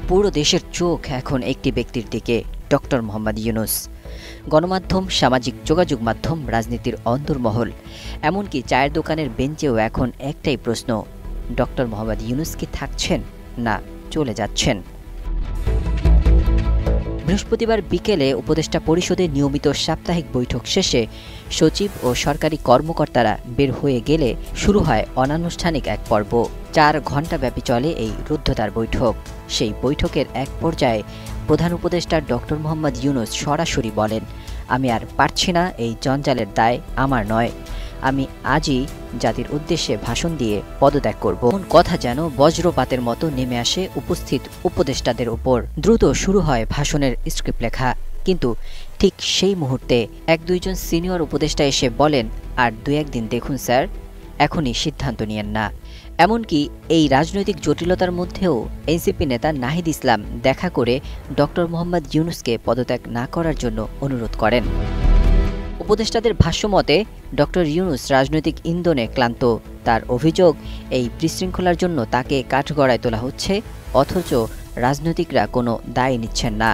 পুরো দেশের চোখ এখন একটি ব্যক্তির দিকে, ডক্টর মোহাম্মদ ইউনূস। গণমাধ্যম, সামাজিক যোগাযোগ মাধ্যম, রাজনীতির অন্তর্মহল, এমনকি চায়ের দোকানের বেঞ্চেও এখন একটাই প্রশ্ন, ডক্টর মোহাম্মদ ইউনূস কি থাকছেন না চলে যাচ্ছেন? বৃহস্পতিবার বিকেলে উপদেষ্টা পরিষদের নিয়মিত সাপ্তাহিক বৈঠক শেষে সচিব ও সরকারি কর্মকর্তারা বের হয়ে গেলে শুরু হয় অনানুষ্ঠানিক এক পর্ব। 4 ঘণ্টাব্যাপী চলে এই রুদ্ধদ্বার বৈঠক। সেই বৈঠকের এক পর্যায়ে প্রধান উপদেষ্টা ডক্টর মোহাম্মদ ইউনূস সরাসরি বলেন, আমি আর পারছি না, এই জঞ্জালের দায় আমার নয়, আমি আজই জাতির উদ্দেশ্যে ভাষণ দিয়ে পদত্যাগ করব। এমন কথা যেন বজ্রপাতের মতো নেমে আসে উপস্থিত উপদেষ্টাদের উপর। দ্রুত শুরু হয় ভাষণের স্ক্রিপ্ট লেখা, কিন্তু ঠিক সেই মুহূর্তে 1-2 জন সিনিয়র উপদেষ্টা এসে বলেন, আর 2-1 দিন দেখুন স্যার, এখনই সিদ্ধান্ত নিয়েন না। এমনকি এই রাজনৈতিক জটিলতার মধ্যেও এনসিপি নেতা নাহিদ ইসলাম দেখা করে ডক্টর মোহাম্মদ ইউনূসকে পদত্যাগ না করার জন্য অনুরোধ করেন। উপদেষ্টাদের ভাষ্যমতে ডক্টর ইউনূস রাজনৈতিক ইন্ধনে ক্লান্ত। তার অভিযোগ, এই বিশৃঙ্খলার জন্য তাকে কাঠগড়ায় তোলা হচ্ছে, অথচ রাজনৈতিকরা কোনো দায় নিচ্ছেন না।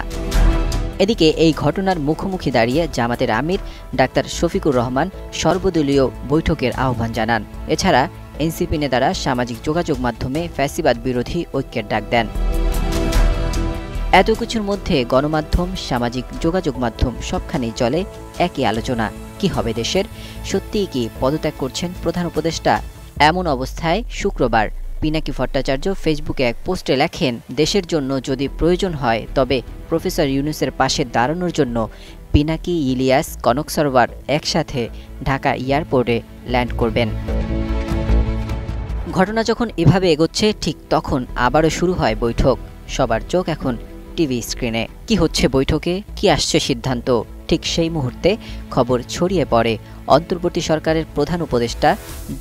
এদিকে এই ঘটনার মুখোমুখি দাঁড়িয়ে জামাতের আমির ডাক্তার শফিকুর রহমান সর্বদলীয় বৈঠকের আহ্বান জানান। এছাড়া এনসিপি নেতারা সামাজিক যোগাযোগ মাধ্যমে ফ্যাসিবাদ বিরোধী ঐক্যের ডাক দেন। এত কিছুর মধ্যে গণমাধ্যম, সামাজিক যোগাযোগ মাধ্যম সবখানেই চলে একই আলোচনা, কি হবে দেশের? সত্যিই কি পদত্যাগ করছেন প্রধান উপদেষ্টা? এমন অবস্থায় শুক্রবার পিনাকি ভট্টাচার্য ফেসবুকে এক পোস্টে লেখেন, দেশের জন্য যদি প্রয়োজন হয় তবে প্রফেসর ইউনূসের পাশে দাঁড়ানোর জন্য পিনাকি, ইলিয়াস, কনক সরোয়ার একসাথে ঢাকা এয়ারপোর্টে ল্যান্ড করবেন। ঘটনা যখন এভাবে এগোচ্ছে, ঠিক তখন আবারও শুরু হয় বৈঠক। সবার চোখ এখন টিভি স্ক্রিনে। কি হচ্ছে বৈঠকে, কি আসছে সিদ্ধান্ত? ঠিক সেই মুহূর্তে খবর ছড়িয়ে পড়ে, অন্তর্বর্তী সরকারের প্রধান উপদেষ্টা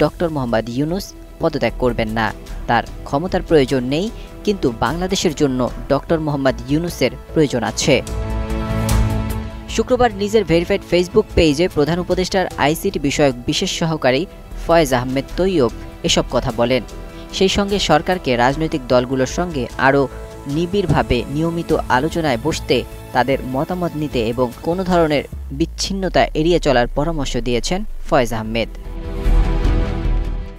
ডক্টর মোহাম্মদ ইউনূস পদত্যাগ করবেন না। তার ক্ষমতার প্রয়োজন নেই, কিন্তু বাংলাদেশের জন্য ডক্টর মোহাম্মদ ইউনূসের প্রয়োজন আছে। শুক্রবার নিজের ভেরিফাইড ফেসবুক পেজে প্রধান উপদেষ্টার আইসিটি বিষয়ক বিশেষ সহকারী ফয়েজ আহমেদ তৈয়ব এসব কথা বলেন। সেই সঙ্গে সরকারকে রাজনৈতিক দলগুলোর সঙ্গে আরও নিবিড়ভাবে নিয়মিত আলোচনায় বসতে, তাদের মতামত নিতে এবং কোনো ধরনের বিচ্ছিন্নতা এড়িয়ে চলার পরামর্শ দিয়েছেন ফয়েজ আহমেদ।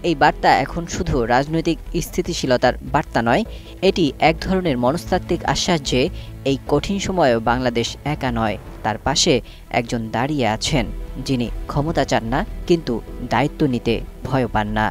এই বার্তা এখন শুধু রাজনৈতিক স্থিতিশীলতার বার্তা নয়, এটি এক ধরনের মনস্তাত্ত্বিক আশ্বাস যে এই কঠিন সময়েও বাংলাদেশ একা নয়, তার পাশে একজন দাঁড়িয়ে আছেন যিনি ক্ষমতা চান না, কিন্তু দায়িত্ব নিতে ভয় পান না।